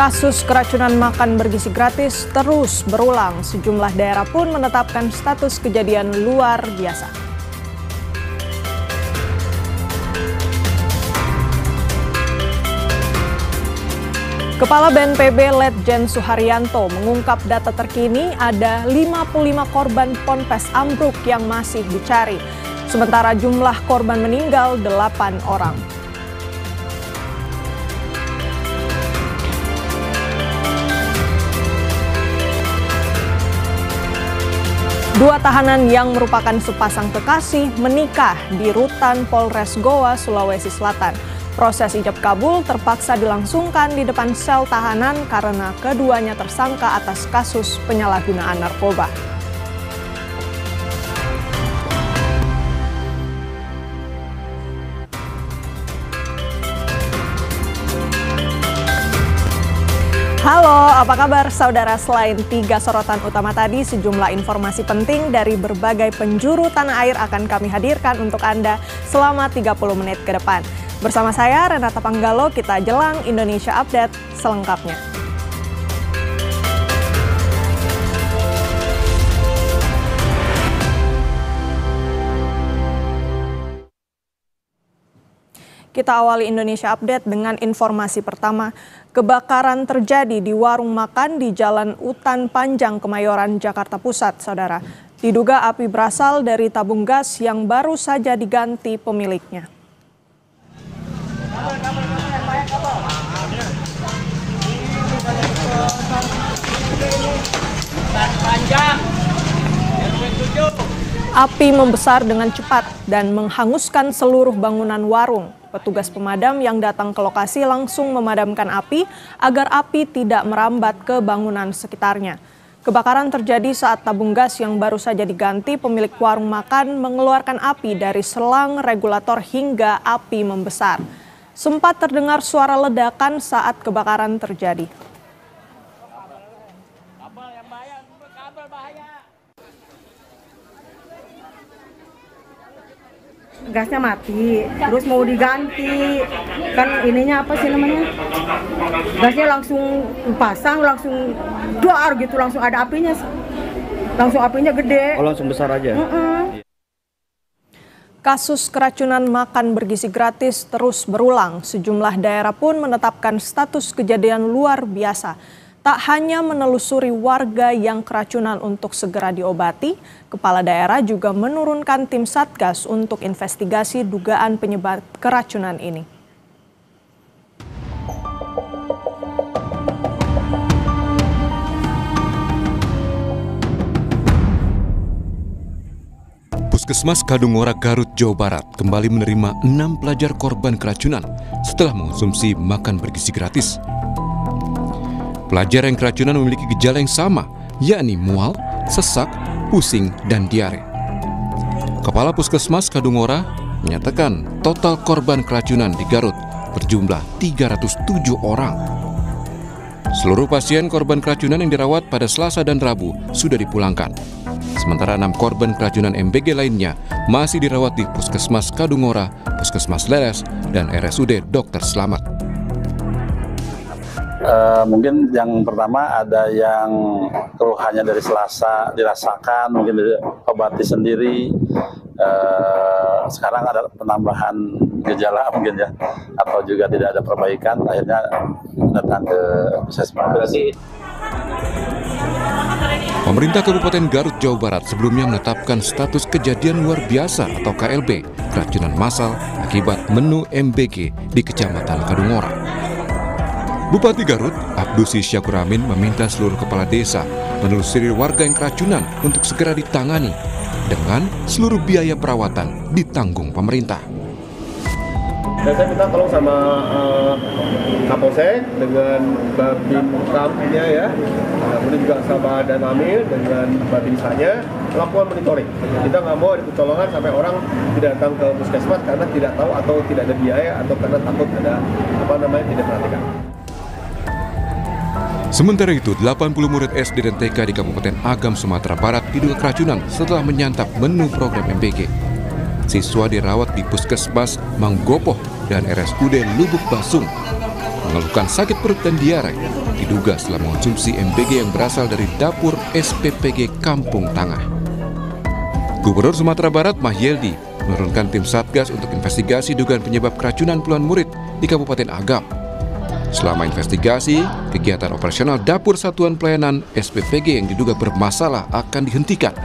Kasus keracunan makan bergizi gratis terus berulang. Sejumlah daerah pun menetapkan status kejadian luar biasa. Kepala BNPB Letjen Suharyanto mengungkap data terkini ada 55 korban ponpes ambruk yang masih dicari. Sementara jumlah korban meninggal 8 orang. Dua tahanan yang merupakan sepasang kekasih menikah di rutan Polres Goa, Sulawesi Selatan. Proses ijab kabul terpaksa dilangsungkan di depan sel tahanan karena keduanya tersangka atas kasus penyalahgunaan narkoba. Halo, apa kabar saudara? Selain 3 sorotan utama tadi, sejumlah informasi penting dari berbagai penjuru tanah air akan kami hadirkan untuk Anda selama 30 menit ke depan. Bersama saya, Renata Panggalo, kita jelang Indonesia Update selengkapnya. Kita awali Indonesia Update dengan informasi pertama. Kebakaran terjadi di warung makan di Jalan Utan Panjang, Kemayoran, Jakarta Pusat, saudara. Diduga api berasal dari tabung gas yang baru saja diganti pemiliknya. Api membesar dengan cepat dan menghanguskan seluruh bangunan warung. Petugas pemadam yang datang ke lokasi langsung memadamkan api agar api tidak merambat ke bangunan sekitarnya. Kebakaran terjadi saat tabung gas yang baru saja diganti pemilik warung makan mengeluarkan api dari selang regulator hingga api membesar. Sempat terdengar suara ledakan saat kebakaran terjadi. Gasnya mati, terus mau diganti, kan ininya apa sih namanya, gasnya langsung pasang, langsung duar gitu, langsung ada apinya, langsung apinya gede. Oh, langsung besar aja? Kasus keracunan makan bergizi gratis terus berulang. Sejumlah daerah pun menetapkan status kejadian luar biasa. Tak hanya menelusuri warga yang keracunan untuk segera diobati, kepala daerah juga menurunkan tim Satgas untuk investigasi dugaan penyebab keracunan ini. Puskesmas Kadungora, Garut, Jawa Barat kembali menerima 6 pelajar korban keracunan setelah mengonsumsi makan bergizi gratis. Pelajar yang keracunan memiliki gejala yang sama, yakni mual, sesak, pusing, dan diare. Kepala Puskesmas Kadungora menyatakan total korban keracunan di Garut berjumlah 307 orang. Seluruh pasien korban keracunan yang dirawat pada Selasa dan Rabu sudah dipulangkan. Sementara 6 korban keracunan MBG lainnya masih dirawat di Puskesmas Kadungora, Puskesmas Leles, dan RSUD Dr. Slamet. Mungkin yang pertama ada yang keluhannya dari Selasa dirasakan, mungkin obati sendiri. Sekarang ada penambahan gejala mungkin ya, atau juga tidak ada perbaikan, akhirnya datang ke puskesmas. Pemerintah Kabupaten Garut, Jawa Barat sebelumnya menetapkan status kejadian luar biasa atau KLB, keracunan massal akibat menu MBG di Kecamatan Kadungora. Bupati Garut, Abdusi Syakuramin meminta seluruh kepala desa menelusuri warga yang keracunan untuk segera ditangani dengan seluruh biaya perawatan ditanggung pemerintah. Dan saya minta tolong sama Kapolsek dengan Babin Kamnya ya, kemudian juga sama Danamil dengan Babinsanya melakukan monitoring. Kita nggak mau ada kecolongan sampai orang tidak datang ke puskesmas karena tidak tahu atau tidak ada biaya atau karena takut ada tidak perhatikan. Sementara itu, 80 murid SD dan TK di Kabupaten Agam, Sumatera Barat diduga keracunan setelah menyantap menu program MBG. Siswa dirawat di Puskesmas Manggopoh dan RSUD Lubuk Basung. mengeluhkan sakit perut dan diare, diduga setelah mengonsumsi MBG yang berasal dari dapur SPPG Kampung Tangah. Gubernur Sumatera Barat Mahyeldi menurunkan tim Satgas untuk investigasi dugaan penyebab keracunan puluhan murid di Kabupaten Agam. Selama investigasi, kegiatan operasional dapur satuan pelayanan SPPG yang diduga bermasalah akan dihentikan.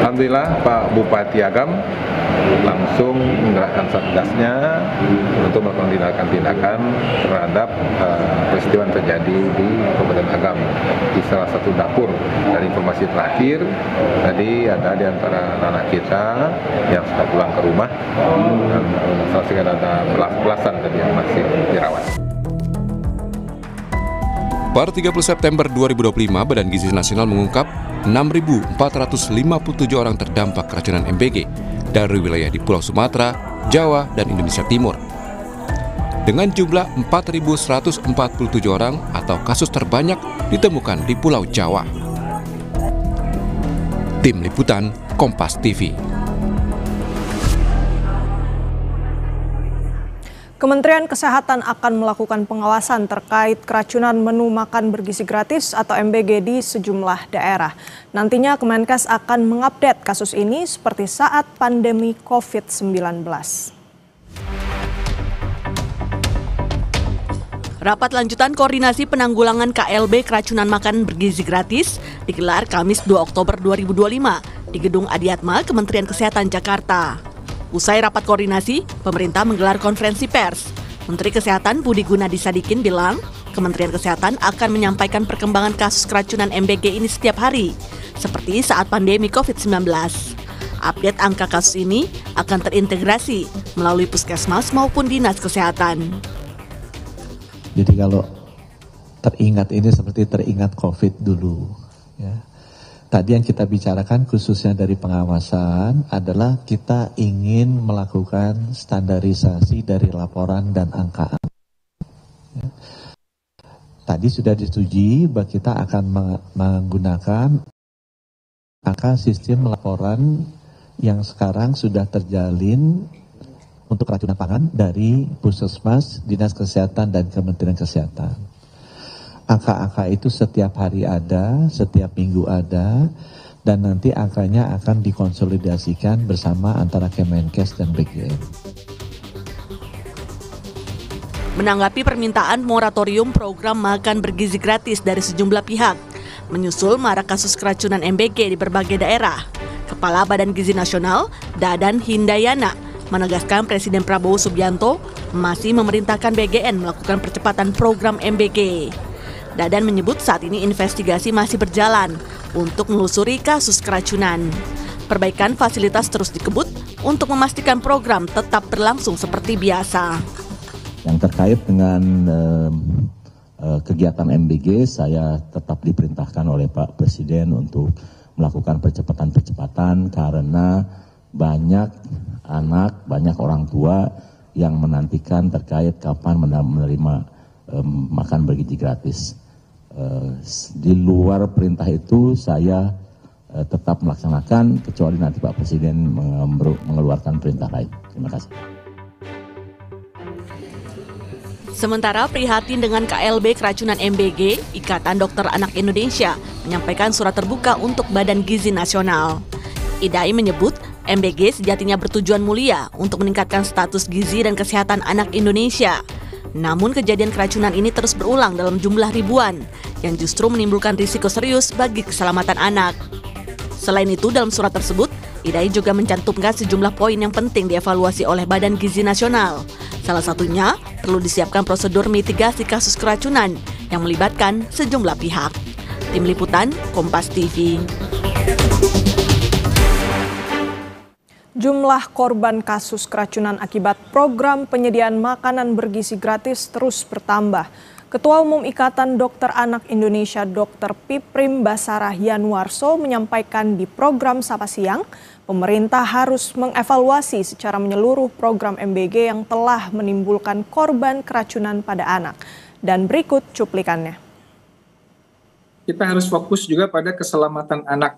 Alhamdulillah Pak Bupati Agam langsung menggerakkan satgasnya untuk melakukan tindakan-tindakan terhadap peristiwa yang terjadi di Kabupaten Agam di salah satu dapur. Dari informasi terakhir tadi ada di antara anak kita yang sudah pulang ke rumah dan salah satu ada belasan tadi yang masih dirawat. Per 30 September 2025, Badan Gizi Nasional mengungkap 6.457 orang terdampak keracunan MBG dari wilayah di Pulau Sumatera, Jawa, dan Indonesia Timur. Dengan jumlah 4.147 orang atau kasus terbanyak ditemukan di Pulau Jawa. Tim Liputan Kompas TV. Kementerian Kesehatan akan melakukan pengawasan terkait keracunan menu makan bergizi gratis atau MBG di sejumlah daerah. Nantinya Kemenkes akan mengupdate kasus ini seperti saat pandemi COVID-19. Rapat lanjutan koordinasi penanggulangan KLB keracunan makan bergizi gratis digelar Kamis 2 Oktober 2025 di Gedung Adiatma Kementerian Kesehatan Jakarta. Usai rapat koordinasi, pemerintah menggelar konferensi pers. Menteri Kesehatan Budi Gunadi Sadikin bilang, Kementerian Kesehatan akan menyampaikan perkembangan kasus keracunan MBG ini setiap hari, seperti saat pandemi COVID-19. Update angka kasus ini akan terintegrasi melalui puskesmas maupun dinas kesehatan. Jadi kalau teringat ini seperti teringat COVID dulu, ya. Tadi yang kita bicarakan khususnya dari pengawasan adalah kita ingin melakukan standarisasi dari laporan dan angka. Ya. Tadi sudah disetujui bahwa kita akan menggunakan angka sistem laporan yang sekarang sudah terjalin untuk keracunan pangan dari Puskesmas, Dinas Kesehatan, dan Kementerian Kesehatan. Angka-angka itu setiap hari ada, setiap minggu ada, dan nanti angkanya akan dikonsolidasikan bersama antara Kemenkes dan BGN. Menanggapi permintaan moratorium program makan bergizi gratis dari sejumlah pihak, menyusul marak kasus keracunan MBG di berbagai daerah, Kepala Badan Gizi Nasional, Dadan Hindayana, menegaskan Presiden Prabowo Subianto masih memerintahkan BGN melakukan percepatan program MBG. Dadan menyebut saat ini investigasi masih berjalan untuk menelusuri kasus keracunan. Perbaikan fasilitas terus dikebut untuk memastikan program tetap berlangsung seperti biasa. Yang terkait dengan kegiatan MBG, saya tetap diperintahkan oleh Pak Presiden untuk melakukan percepatan-percepatan karena banyak anak, banyak orang tua yang menantikan terkait kapan menerima makan bergizi gratis. Di luar perintah itu saya tetap melaksanakan kecuali nanti Pak Presiden mengeluarkan perintah lain. Terima kasih. Sementara prihatin dengan KLB keracunan MBG, Ikatan Dokter Anak Indonesia menyampaikan surat terbuka untuk Badan Gizi Nasional. IDAI menyebut MBG sejatinya bertujuan mulia untuk meningkatkan status gizi dan kesehatan anak Indonesia. Namun kejadian keracunan ini terus berulang dalam jumlah ribuan, yang justru menimbulkan risiko serius bagi keselamatan anak. Selain itu, dalam surat tersebut, IDAI juga mencantumkan sejumlah poin yang penting dievaluasi oleh Badan Gizi Nasional. Salah satunya, perlu disiapkan prosedur mitigasi kasus keracunan yang melibatkan sejumlah pihak. Tim Liputan, Kompas TV. Jumlah korban kasus keracunan akibat program penyediaan makanan bergizi gratis terus bertambah. Ketua Umum Ikatan Dokter Anak Indonesia Dr. Piprim Basarah Yanwarso menyampaikan di program Sapa Siang, pemerintah harus mengevaluasi secara menyeluruh program MBG yang telah menimbulkan korban keracunan pada anak. Dan berikut cuplikannya. Kita harus fokus juga pada keselamatan anak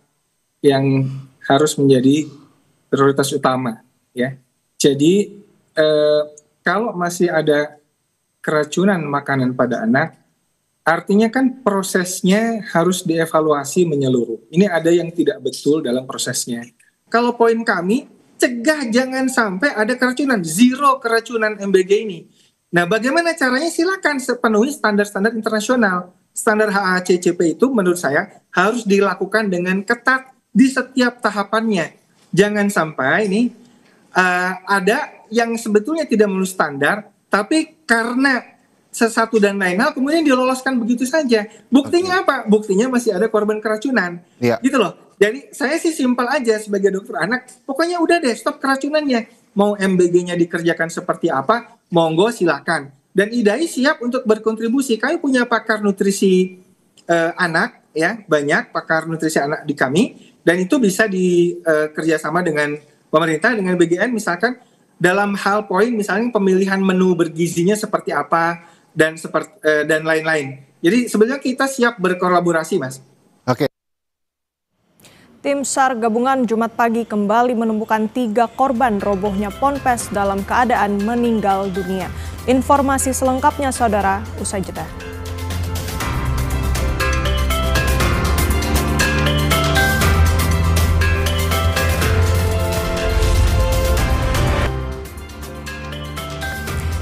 yang harus menjadi prioritas utama, ya. Jadi kalau masih ada keracunan makanan pada anak, artinya kan prosesnya harus dievaluasi menyeluruh. Ini ada yang tidak betul dalam prosesnya. Kalau poin kami, cegah jangan sampai ada keracunan, zero keracunan MBG ini. Nah, bagaimana caranya? Silakan sepenuhi standar-standar internasional. Standar HACCP itu menurut saya harus dilakukan dengan ketat di setiap tahapannya. Jangan sampai ini ada yang sebetulnya tidak memenuhi standar, tapi karena sesuatu dan lain hal kemudian diloloskan begitu saja. Buktinya apa? Buktinya masih ada korban keracunan. Gitu loh. Jadi saya sih simpel aja sebagai dokter anak, pokoknya udah deh stop keracunannya. Mau MBG-nya dikerjakan seperti apa, monggo silakan. Dan IDAI siap untuk berkontribusi. Kami punya pakar nutrisi anak, ya banyak pakar nutrisi anak di kami, dan itu bisa dikerjasama dengan pemerintah, dengan BGN misalkan dalam hal poin misalnya pemilihan menu bergizinya seperti apa dan lain-lain. Jadi sebenarnya kita siap berkolaborasi, Mas. Oke. Tim SAR gabungan Jumat pagi kembali menemukan 3 korban robohnya ponpes dalam keadaan meninggal dunia. Informasi selengkapnya, saudara, usai jeda.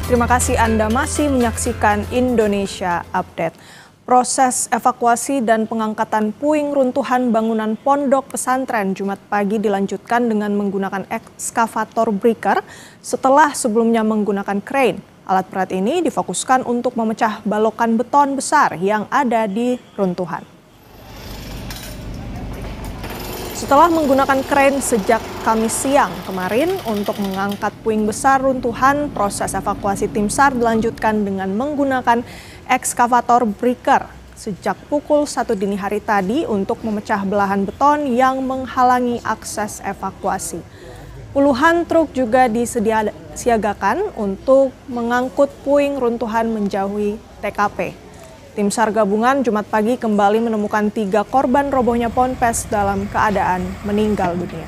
Terima kasih Anda masih menyaksikan Indonesia Update. Proses evakuasi dan pengangkatan puing runtuhan bangunan pondok pesantren Jumat pagi dilanjutkan dengan menggunakan ekskavator breaker setelah sebelumnya menggunakan crane. Alat berat ini difokuskan untuk memecah balokan beton besar yang ada di runtuhan. Setelah menggunakan crane sejak Kamis siang kemarin untuk mengangkat puing besar runtuhan, proses evakuasi tim SAR dilanjutkan dengan menggunakan ekskavator breaker sejak pukul 1 dini hari tadi untuk memecah belahan beton yang menghalangi akses evakuasi. Puluhan truk juga disiagakan untuk mengangkut puing runtuhan menjauhi TKP. Tim SAR gabungan Jumat pagi kembali menemukan 3 korban robohnya ponpes dalam keadaan meninggal dunia.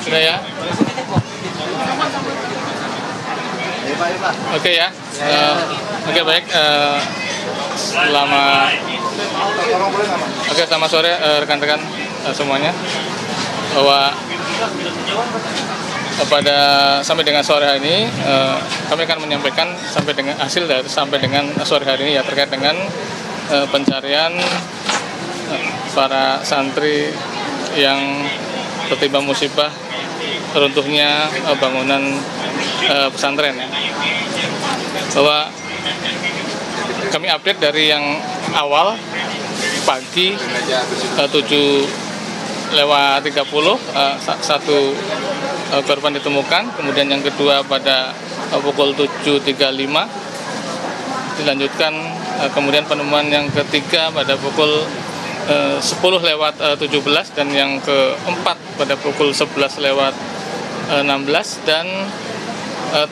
Sudah ya? Oke ya. Oke baik. Selamat sore rekan-rekan semuanya. Bahwa sampai dengan sore hari ini kami akan menyampaikan sampai dengan sore hari ini ya terkait dengan pencarian para santri yang tertimpa musibah runtuhnya bangunan pesantren ya. Bahwa kami update dari yang awal pagi 7:30 satu korban ditemukan, kemudian yang kedua pada pukul 7.35 dilanjutkan, kemudian penemuan yang ketiga pada pukul 10:17 dan yang keempat pada pukul 11:16 dan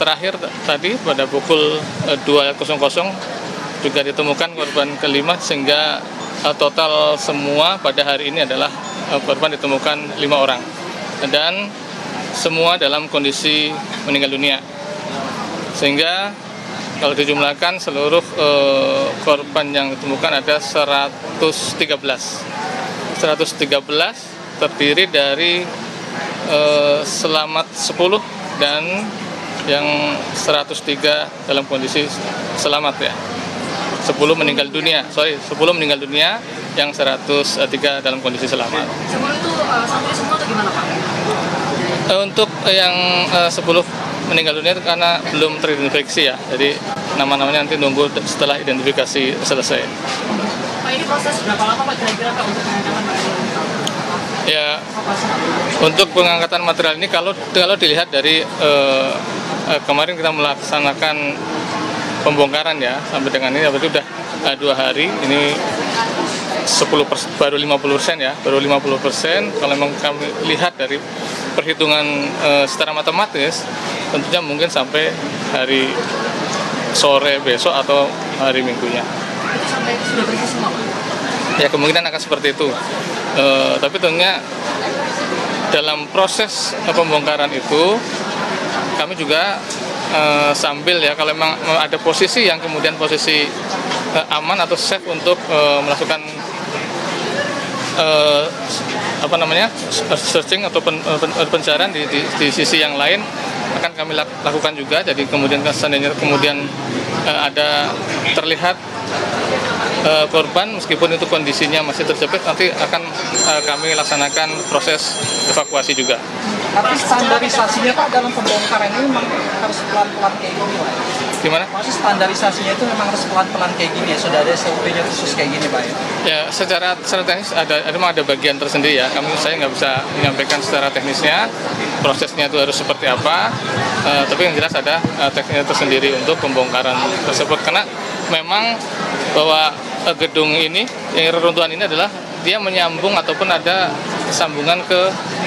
terakhir tadi pada pukul 2.00 juga ditemukan korban kelima, sehingga total semua pada hari ini adalah korban ditemukan 5 orang dan semua dalam kondisi meninggal dunia, sehingga kalau dijumlahkan seluruh korban yang ditemukan ada 113 terdiri dari selamat 10 dan yang 103 dalam kondisi selamat ya. 10 meninggal dunia, yang 103 dalam kondisi selamat. Semua itu sampai semua atau gimana Pak? Untuk yang 10 meninggal dunia itu karena belum teridentifikasi ya. Jadi nama-namanya nanti nunggu setelah identifikasi selesai. Pak, ini proses berapa lama Pak kira-kira Pak untuk pengangkatan material? Ya, untuk pengangkatan material ini kalau dilihat dari kemarin kita melaksanakan pembongkaran ya, sampai dengan ini berarti udah 2 hari, ini 10%, baru 50% ya, baru 50%. Kalau memang kami lihat dari perhitungan secara matematis, tentunya mungkin sampai hari sore besok atau hari minggunya. Itu sampai sudah bersih semua Pak? Ya, kemungkinan akan seperti itu. Tapi tentunya dalam proses pembongkaran itu kami juga sambil ya, kalau memang ada posisi yang kemudian posisi aman atau safe untuk melakukan searching atau pencarian di sisi yang lain akan kami lakukan juga. Jadi kemudian seandainya kemudian ada terlihat korban meskipun itu kondisinya masih terjepit, nanti akan kami laksanakan proses evakuasi juga. Tapi standarisasinya Pak dalam pembongkaran ini memang harus pelan-pelan kayak gini Pak? Gimana? Maksudnya standarisasinya itu memang harus pelan-pelan kayak gini ya? Sudah ada SOP-nya khusus kayak gini Pak ya? Ya, secara teknis ada bagian tersendiri ya. Saya nggak bisa menyampaikan secara teknisnya prosesnya itu harus seperti apa, tapi yang jelas ada teknisnya tersendiri untuk pembongkaran tersebut. Karena memang bahwa gedung ini, yang reruntuhan ini adalah dia menyambung ataupun ada sambungan ke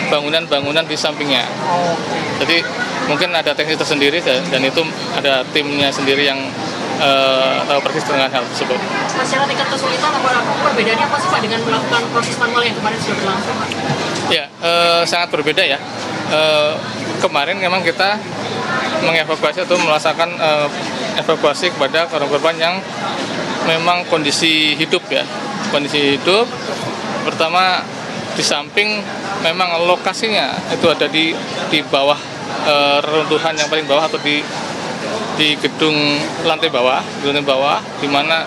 bangunan-bangunan di sampingnya. Jadi mungkin ada teknis tersendiri dan itu ada timnya sendiri yang tahu persis dengan hal tersebut. Secara tingkat kesulitan atau perbedaannya apa sih Pak dengan melakukan proses manual yang kemarin sudah berlangsung Pak? Ya, sangat berbeda ya. Kemarin memang kita mengevakuasi atau melaksanakan evakuasi kepada korban-korban yang memang kondisi hidup ya. Kondisi hidup pertama di samping memang lokasinya itu ada di bawah reruntuhan yang paling bawah atau di gedung lantai bawah, di mana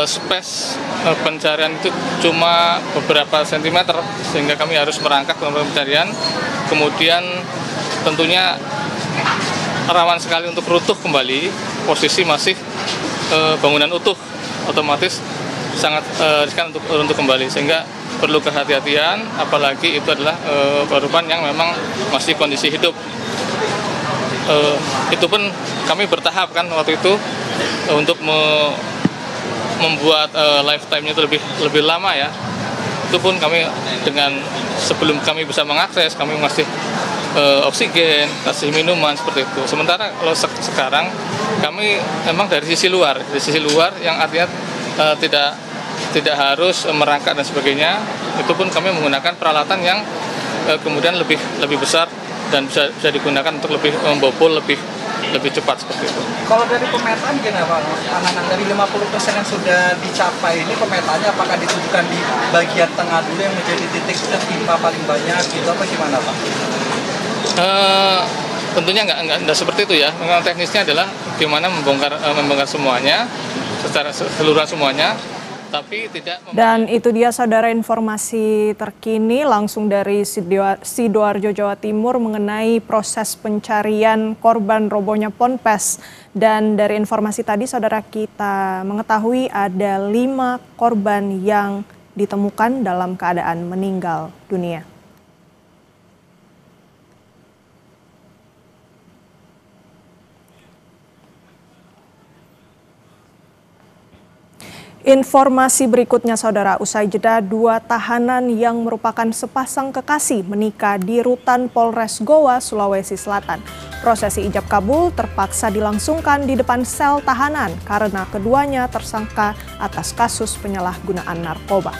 space pencarian itu cuma beberapa sentimeter sehingga kami harus merangkak dalam pencarian. Kemudian tentunya rawan sekali untuk runtuh kembali, posisi masih bangunan utuh, otomatis sangat riskan untuk runtuh kembali, sehingga perlu kehati-hatian, apalagi itu adalah korban yang memang masih kondisi hidup. Itu pun kami bertahap kan waktu itu untuk membuat lifetime-nya itu lebih lama ya. Itu pun kami dengan sebelum kami bisa mengakses, kami masih oksigen, kasih minuman seperti itu. Sementara kalau sekarang kami memang dari sisi luar yang artinya tidak harus merangkak dan sebagainya. Itu pun kami menggunakan peralatan yang kemudian lebih besar dan bisa digunakan untuk lebih membobol lebih cepat seperti itu. Kalau dari pemetaan gimana Pak? Anak-anak dari 50% yang sudah dicapai ini pemetaannya apakah ditujukan di bagian tengah dulu yang menjadi titik tertimpa paling banyak gitu apa gimana Pak? Tentunya nggak seperti itu ya. Memang teknisnya adalah gimana membongkar semuanya secara keseluruhan semuanya, tapi tidak. Dan itu dia saudara informasi terkini langsung dari Sidoarjo, Jawa Timur mengenai proses pencarian korban robohnya Ponpes. Dan dari informasi tadi saudara kita mengetahui ada 5 korban yang ditemukan dalam keadaan meninggal dunia. Informasi berikutnya saudara, usai jeda 2 tahanan yang merupakan sepasang kekasih menikah di rutan Polres Goa, Sulawesi Selatan. Prosesi ijab kabul terpaksa dilangsungkan di depan sel tahanan karena keduanya tersangka atas kasus penyalahgunaan narkoba.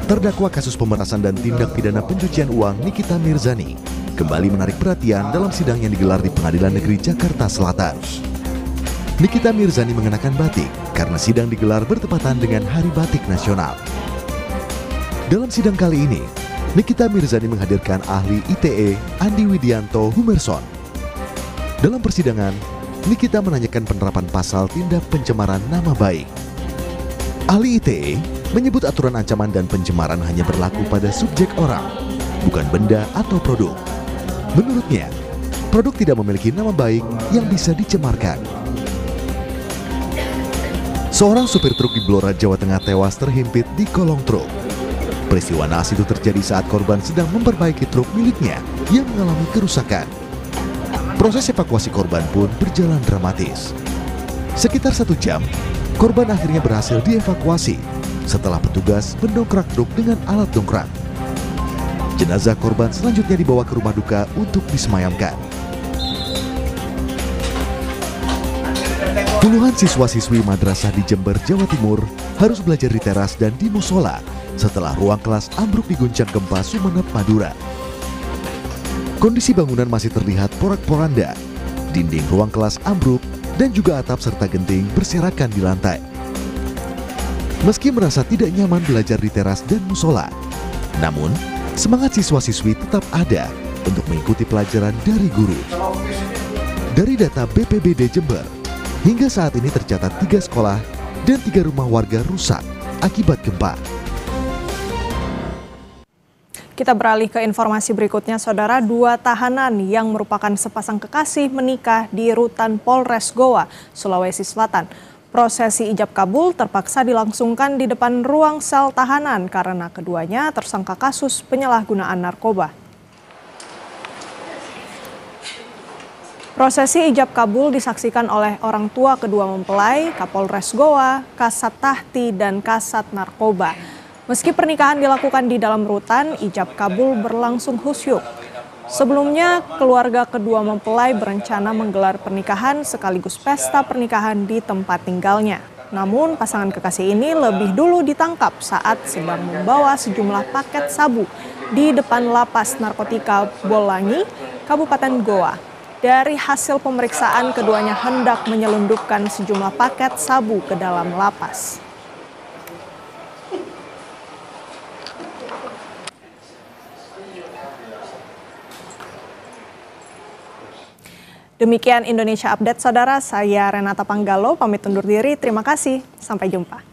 Terdakwa kasus pemerasan dan tindak pidana pencucian uang Nikita Mirzani kembali menarik perhatian dalam sidang yang digelar di Pengadilan Negeri Jakarta Selatan. Nikita Mirzani mengenakan batik karena sidang digelar bertepatan dengan Hari Batik Nasional. Dalam sidang kali ini, Nikita Mirzani menghadirkan ahli ITE Andi Widianto Humerson. Dalam persidangan, Nikita menanyakan penerapan pasal tindak pencemaran nama baik. Ahli ITE menyebut aturan ancaman dan pencemaran hanya berlaku pada subjek orang, bukan benda atau produk. Menurutnya, produk tidak memiliki nama baik yang bisa dicemarkan. Seorang supir truk di Blora, Jawa Tengah tewas terhimpit di kolong truk. Peristiwa naas itu terjadi saat korban sedang memperbaiki truk miliknya yang mengalami kerusakan. Proses evakuasi korban pun berjalan dramatis. Sekitar 1 jam, korban akhirnya berhasil dievakuasi setelah petugas mendongkrak truk dengan alat dongkrak. Jenazah korban selanjutnya dibawa ke rumah duka untuk disemayamkan. Puluhan siswa-siswi madrasah di Jember, Jawa Timur harus belajar di teras dan di musola setelah ruang kelas ambruk diguncang gempa Sumeneb, Madura. Kondisi bangunan masih terlihat porak-poranda, dinding ruang kelas ambruk dan juga atap serta genting berserakan di lantai. Meski merasa tidak nyaman belajar di teras dan musola, namun semangat siswa-siswi tetap ada untuk mengikuti pelajaran dari guru. Dari data BPBD Jember, hingga saat ini tercatat 3 sekolah dan 3 rumah warga rusak akibat gempa. Kita beralih ke informasi berikutnya, Saudara. 2 tahanan yang merupakan sepasang kekasih menikah di rutan Polres Goa, Sulawesi Selatan. Prosesi ijab kabul terpaksa dilangsungkan di depan ruang sel tahanan karena keduanya tersangka kasus penyalahgunaan narkoba. Prosesi ijab kabul disaksikan oleh orang tua kedua mempelai, Kapolres Goa, Kasat Tahti, dan Kasat Narkoba. Meski pernikahan dilakukan di dalam rutan, ijab kabul berlangsung khusyuk. Sebelumnya, keluarga kedua mempelai berencana menggelar pernikahan sekaligus pesta pernikahan di tempat tinggalnya. Namun, pasangan kekasih ini lebih dulu ditangkap saat sedang membawa sejumlah paket sabu di depan lapas narkotika Bolangi, Kabupaten Goa. Dari hasil pemeriksaan, keduanya hendak menyelundupkan sejumlah paket sabu ke dalam lapas. Demikian Indonesia Update, Saudara. Saya Renata Panggalo, pamit undur diri. Terima kasih. Sampai jumpa.